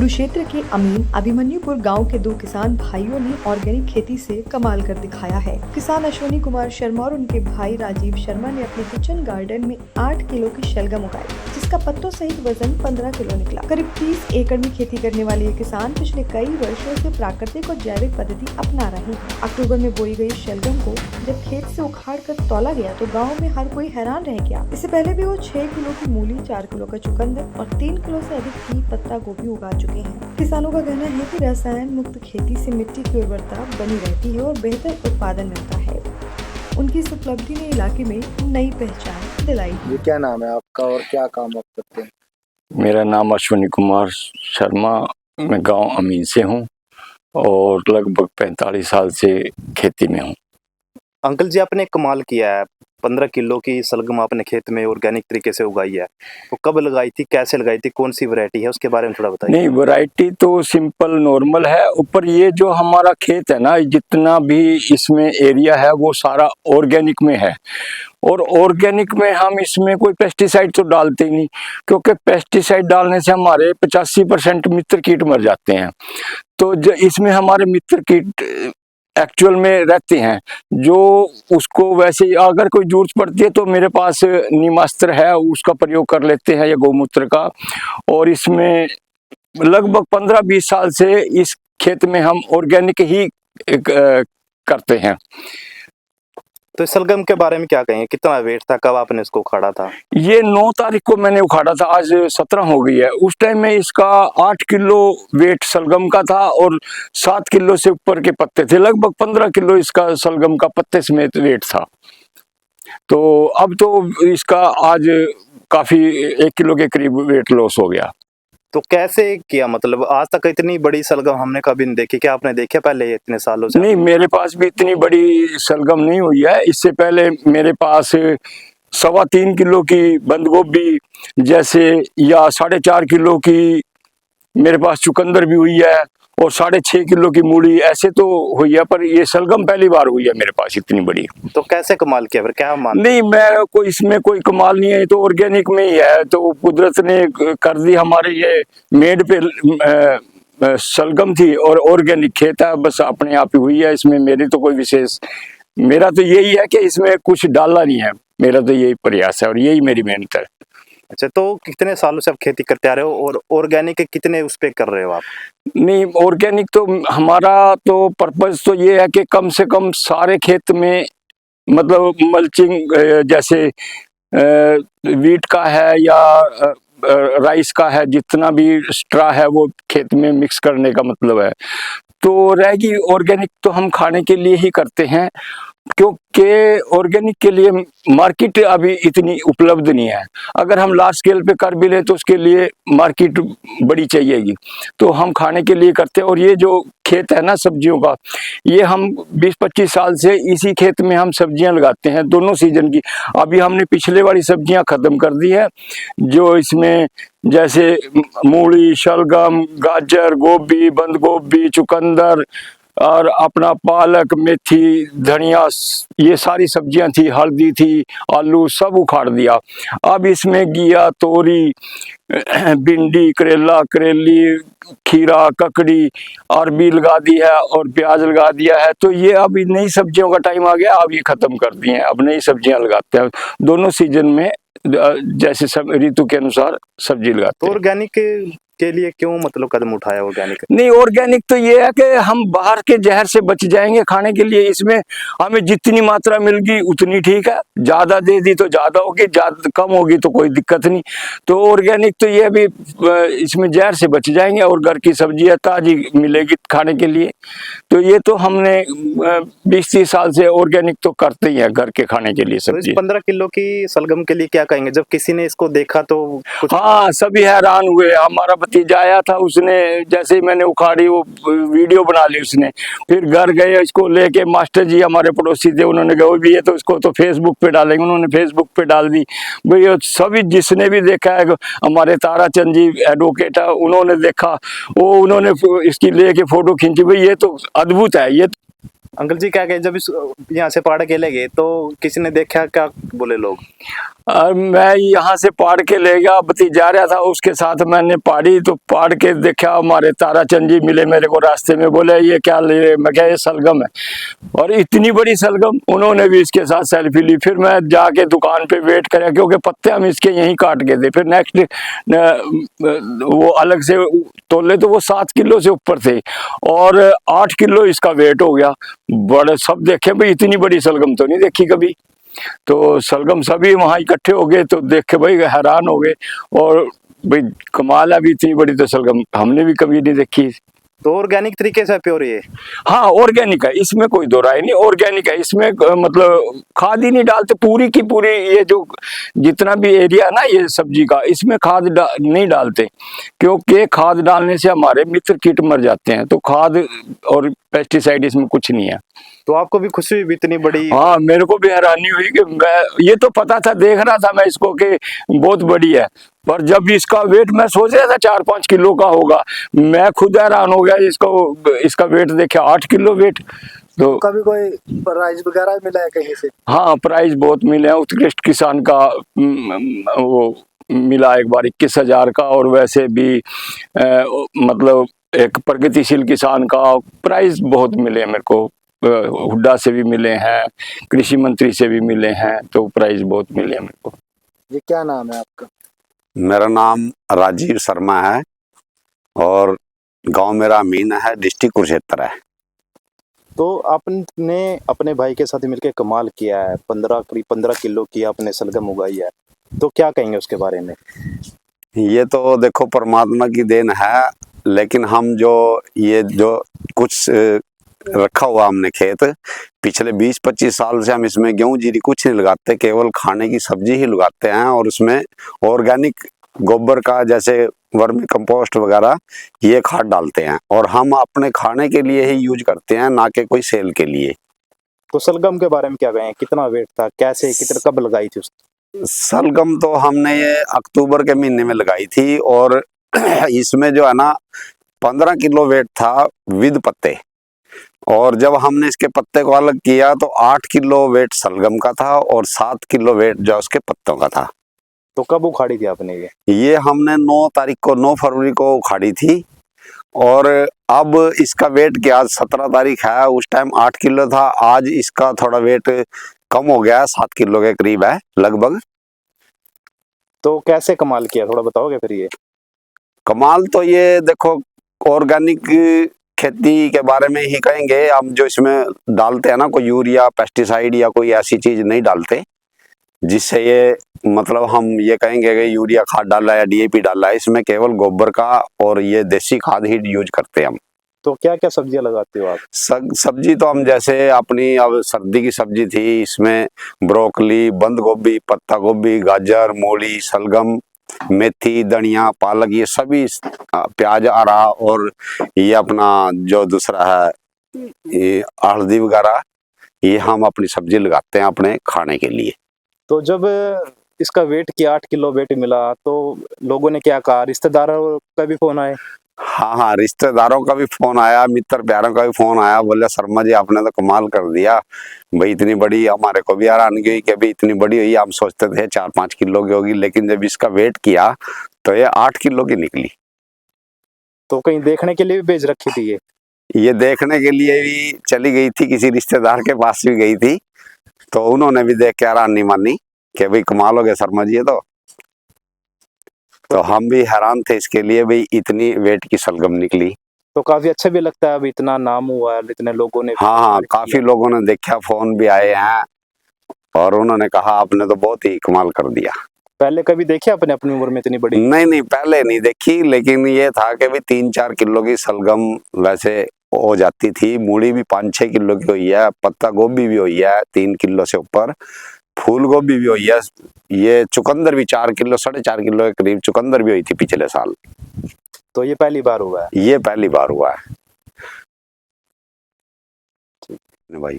कुरुक्षेत्र के अमीन अभिमन्युपुर गांव के दो किसान भाइयों ने ऑर्गेनिक खेती से कमाल कर दिखाया है। किसान अश्विनी कुमार शर्मा और उनके भाई राजीव शर्मा ने अपने किचन गार्डन में 8 किलो की शलगम उगाई, जिसका पत्तों सहित वजन 15 किलो निकला। करीब 30 एकड़ में खेती करने वाले ये किसान पिछले कई वर्षों से प्राकृतिक और जैविक पद्धति अपना रहे हैं। अक्टूबर में बोई गई शलगम को जब खेत से उखाड़ कर तौला गया तो गाँव में हर कोई हैरान रह गया। इससे पहले भी वो 6 किलो की मूली, 4 किलो का चुकंदर और 3 किलो से अधिक की पत्ता गोभी उगा चुके हैं। किसानों का कहना है कि रसायन मुक्त खेती से मिट्टी की उर्वरता बनी रहती है और बेहतर उत्पादन मिलता है। उनकी इस उपलब्धि ने इलाके में नई पहचान दिलाई। ये क्या नाम है आपका और क्या काम आप करते हैं? मेरा नाम अश्विनी कुमार शर्मा, मैं गांव अमीन से हूं और लगभग 45 साल से खेती में हूं। अंकल जी, आपने कमाल किया है। 15 किलो की सलगम आपने खेत में ऑर्गेनिक तरीके से उगाई है। तो कब लगाई थी, कैसे लगाई थी, कौन सी वैरायटी है, उसके बारे में थोड़ा बताइए। नहीं, वैरायटी तो सिंपल नॉर्मल है। ऊपर ये जो हमारा खेत है ना, जितना भी इसमें एरिया है वो सारा ऑर्गेनिक में है। और ऑर्गेनिक में हम इसमें कोई पेस्टिसाइड तो डालते ही नहीं, क्योंकि पेस्टिसाइड डालने से हमारे 85% मित्र कीट मर जाते हैं। तो इसमें हमारे मित्र कीट एक्चुअल में रहते हैं, जो उसको वैसे अगर कोई जरूरत पड़ती है तो मेरे पास नीमास्त्र है, उसका प्रयोग कर लेते हैं या गौमूत्र का। और इसमें लगभग 15-20 साल से इस खेत में हम ऑर्गेनिक ही करते हैं। तो सलगम के बारे में क्या कहें, कितना वेट था, कब आपने इसको उखाड़ा था? ये 9 तारीख को मैंने उखाड़ा था, आज 17 हो गई है। उस टाइम में इसका 8 किलो वेट सलगम का था और 7 किलो से ऊपर के पत्ते थे। लगभग 15 किलो इसका सलगम का पत्ते समेत वेट था। तो अब तो इसका आज काफी 1 किलो के करीब वेट लॉस हो गया। तो कैसे किया, मतलब आज तक इतनी बड़ी सलगम हमने कभी नहीं देखी। क्या आपने देखा पहले इतने सालों से? नहीं, मेरे पास भी इतनी बड़ी सलगम नहीं हुई है। इससे पहले मेरे पास 3.25 किलो की बंद गोभी जैसे, या 4.5 किलो की मेरे पास चुकंदर भी हुई है और 6.5 किलो की मूली ऐसे तो हुई है, पर ये सलगम पहली बार हुई है मेरे पास इतनी बड़ी। तो कैसे कमाल किया फिर, क्या मान? नहीं, मैं कोई इसमें कोई कमाल नहीं है, तो ऑर्गेनिक में ही है। तो कुदरत ने कर दी हमारे, ये मेड पे सलगम थी और ऑर्गेनिक खेत है, बस अपने आप ही हुई है। इसमें मेरी तो कोई विशेष, मेरा तो यही है कि इसमें कुछ डाला नहीं है। मेरा तो यही प्रयास है और यही मेरी मेहनत है। अच्छा, तो कितने सालों से आप खेती करते आ रहे हो और ऑर्गेनिक कितने उस पे कर रहे हो आप? नहीं, ऑर्गेनिक तो हमारा तो पर्पस तो ये है कि कम से कम सारे खेत में, मतलब मल्चिंग जैसे वीट का है या राइस का है, जितना भी स्ट्रा है वो खेत में मिक्स करने का मतलब है। तो रहेगी ऑर्गेनिक तो हम खाने के लिए ही करते हैं, क्योंकि ऑर्गेनिक के लिए मार्केट अभी इतनी उपलब्ध नहीं है। अगर हम लार्ज स्केल पे कर भी ले तो उसके लिए मार्केट बड़ी चाहिएगी, तो हम खाने के लिए करते हैं। और ये जो खेत है ना सब्जियों का, ये हम 20-25 साल से इसी खेत में हम सब्जियां लगाते हैं, दोनों सीजन की। अभी हमने पिछले वाली सब्जियां खत्म कर दी है, जो इसमें जैसे मूली, शलगम, गाजर, गोभी, बंद गोभी, चुकंदर और अपना पालक, मेथी, धनिया, ये सारी सब्जियां थी, हल्दी थी, आलू, सब उखाड़ दिया। अब इसमें घिया, तोरी, भिंडी, करेला, करेली, खीरा, ककड़ी, अरबी लगा दी है और प्याज लगा दिया है। तो ये अभी नई सब्जियों का टाइम आ गया, अब ये खत्म कर दी हैं, अब नई सब्जियां लगाते हैं। दोनों सीजन में जैसे सब ऋतु के अनुसार सब्जी लगाते हैं। ऑर्गेनिक के लिए क्यों मतलब कदम उठाया ऑर्गेनिक? नहीं, ऑर्गेनिक तो ये है कि हम बाहर के जहर से बच जाएंगे खाने के लिए। इसमें हमें जितनी मात्रा मिल गई उतनी ठीक है, ज्यादा दे दी तो ज्यादा होगी, ज्यादा कम होगी तो कोई दिक्कत नहीं। तो ऑर्गेनिक तो ये भी, इसमें जहर से बच जाएंगे और घर की सब्जियां ताजी मिलेगी खाने के लिए। तो ये तो हमने 20-30 साल से ऑर्गेनिक तो करते ही है घर के खाने के लिए सब्जी। तो 15 किलो की सलगम के लिए क्या कहेंगे, जब किसी ने इसको देखा तो कुछ? हाँ, सभी हैरान हुए। हमारा भतीजा आया था, उसने जैसे ही मैंने उखाड़ी वो वीडियो बना ली उसने। फिर घर गए, इसको लेके मास्टर जी हमारे पड़ोसी थे, उन्होंने कहा भी ये तो इसको तो फेसबुक पे डालेंगे। उन्होंने फेसबुक पे डाल दी भाई। सभी जिसने भी देखा है, हमारे ताराचंद जी एडवोकेट है, उन्होंने देखा, वो उन्होंने इसकी लेके फोटो खींची। भाई ये तो अद्भुत है, ये अंकल जी क्या कहे, जब इस यहाँ से पहाड़ के ले गए तो किसी ने देखा, क्या बोले लोग? और मैं यहाँ से पाड़ के ले गया, भतीजा रहा था उसके साथ, मैंने पाड़ी तो पाड़ के देखा, हमारे ताराचंद जी मिले मेरे को रास्ते में, बोले ये क्या ले रहे? मैं क्या, ये सलगम है। और इतनी बड़ी सलगम, उन्होंने भी इसके साथ सेल्फी ली। फिर मैं जाके दुकान पे वेट करा, क्योंकि पत्ते हम इसके यहीं काट के थे। फिर नेक्स्ट वो अलग से तोले तो वो 7 किलो से ऊपर थे, और 8 किलो इसका वेट हो गया। बड़े सब देखे भाई, इतनी बड़ी सलगम तो नहीं देखी कभी। तो सलगम सभी वहां इकट्ठे हो गए, तो देख के भाई हैरान हो गए, और भाई कमाल है, अभी इतनी बड़ी तो सलगम हमने भी कभी नहीं देखी। तो ऑर्गेनिक तरीके से प्योर ये? हाँ ऑर्गेनिक है, इसमें कोई दो राय नहीं, ऑर्गेनिक है। इसमें मतलब खाद ही नहीं डालते, पूरी की पूरी ये जो जितना भी एरिया है ना ये सब्जी का, इसमें खाद नहीं डालते, क्योंकि खाद डालने से हमारे मित्र कीट मर जाते हैं। तो खाद और पेस्टिसाइड इसमें कुछ नहीं है। तो आपको भी खुशी हुई इतनी बड़ी? हाँ मेरे को भी हैरानी हुई कि मैं, ये तो पता था, देख रहा था मैं इसको कि बहुत बड़ी है, पर जब इसका वेट मैं सोच रहा था 4-5 किलो का होगा, मैं खुद हैरान हो गया इसको, इसका वेट देखे 8 किलो वेट। तो कभी कोई प्राइज वगैरह मिला है कहीं से? हाँ प्राइज बहुत मिले हैं। उत्कृष्ट किसान का वो मिला एक बार 21,000 का, और वैसे भी मतलब एक प्रगतिशील किसान का प्राइज बहुत मिले हैं मेरे को। हुड्डा से भी मिले हैं, कृषि मंत्री से भी मिले हैं, तो प्राइज बहुत मिले हैं मेरे को। ये क्या नाम है आपका? मेरा नाम राजीव शर्मा है और गांव मेरा अमीन है, डिस्ट्रिक्ट कुरुक्षेत्र है। तो आपने अपने भाई के साथ मिलकर कमाल किया है, 15 किलो की आपने सलगम उगाई है, तो क्या कहेंगे उसके बारे में? ये तो देखो परमात्मा की देन है, लेकिन हम जो कुछ रखा हुआ हमने खेत, पिछले 20-25 साल से हम इसमें गेहूं जीरी कुछ नहीं लगाते, केवल खाने की सब्जी ही लगाते हैं, और उसमें ऑर्गेनिक गोबर का जैसे वर्मी कंपोस्ट वगैरह ये खाद डालते हैं, और हम अपने खाने के लिए ही यूज करते हैं, ना कि कोई सेल के लिए। तो सलगम के बारे में क्या कहें, कितना वेट था, कैसे, कितना, कब लगाई थी उसको? सलगम तो हमने ये अक्टूबर के महीने में लगाई थी, और इसमें जो है ना 15 किलो वेट था विद पत्ते, और जब हमने इसके पत्ते को अलग किया तो 8 किलो वेट सलगम का था और 7 किलो वेट जो उसके पत्तों का था। तो कब उखाड़ी थी आपने ये हमने 9 फरवरी को उखाड़ी थी, और अब इसका वेट क्या, आज 17 तारीख है, उस टाइम 8 किलो था, आज इसका थोड़ा वेट कम हो गया है, 7 किलो के करीब है लगभग। तो कैसे कमाल किया, थोड़ा बताओगे फिर? ये कमाल तो ये देखो, ऑर्गेनिक खेती के बारे में ही कहेंगे हम। जो इसमें डालते हैं ना, कोई यूरिया पेस्टिसाइड या कोई ऐसी चीज नहीं डालते जिससे ये मतलब हम ये कहेंगे कि यूरिया खाद डाला है, डीएपी डाला है। इसमें केवल गोबर का और ये देसी खाद ही यूज करते हैं हम। तो क्या क्या सब्जियां लगाते हो आप? सब्जी तो हम जैसे अपनी अब सर्दी की सब्जी थी, इसमें ब्रोकली, बंद गोभी, पत्ता गोभी, गाजर, मूली, शलगम, मेथी, धनिया, पालक, ये सभी, प्याज आ रहा, और ये अपना जो दूसरा है ये हल्दी वगैरह, ये हम अपनी सब्जी लगाते हैं अपने खाने के लिए। तो जब इसका वेट किया 8 किलो वेट मिला, तो लोगों ने क्या कहा, रिश्तेदारों का भी फोन आए? हाँ, रिश्तेदारों का भी फोन आया, मित्र प्यारों का भी फोन आया, बोले शर्मा जी आपने तो कमाल कर दिया भाई, इतनी बड़ी। हमारे को भी हैरानगी हुई कि अभी इतनी बड़ी हुई, हम सोचते थे 4-5 किलो की होगी, लेकिन जब इसका वेट किया तो ये 8 किलो की निकली। तो कहीं देखने के लिए भी भेज रखी थी ये देखने के लिए भी चली गई थी, किसी रिश्तेदार के पास भी गई थी, तो उन्होंने भी देख के हैरानी मानी कि भाई कमाल हो गया शर्मा जी ये तो हम भी हैरान थे इसके लिए, भाई इतनी वेट की सलगम निकली। तो काफी अच्छा भी लगता है, अब इतना नाम हुआ है, इतने लोगों ने। हाँ, काफी लोगों ने देखा, फोन भी आए हैं, और उन्होंने कहा आपने तो बहुत ही कमाल कर दिया। पहले कभी देखे आपने अपनी उम्र में इतनी बड़ी? नहीं, पहले नहीं देखी, लेकिन ये था कि भाई 3-4 किलो की सलगम वैसे हो जाती थी। मूली भी 5-6 किलो की हुई है, पत्ता गोभी भी हुई है 3 किलो से ऊपर, फूल गोभी भी हुई है, ये चुकंदर भी 4 किलो 4.5 किलो के करीब चुकंदर भी हुई थी पिछले साल। तो ये पहली बार हुआ है? ये पहली बार हुआ है भाई।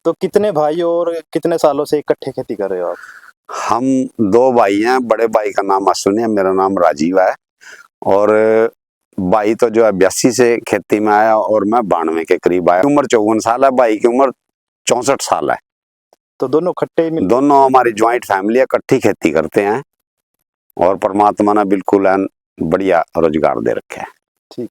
तो कितने भाई और कितने सालों से इकट्ठे खेती कर रहे हो आप? हम 2 भाई हैं, बड़े भाई का नाम अश्विनी है, मेरा नाम राजीव है, और भाई तो जो है 82 से खेती में आया और मैं 92 के करीब आया। उम्र 54 साल है, भाई की उम्र 64 साल है। तो दोनों खट्टे मिल दोनों हमारी ज्वाइंट फैमिली है, इकट्ठी खेती करते हैं और परमात्मा ने बिल्कुल बढ़िया रोजगार दे रखे है। ठीक।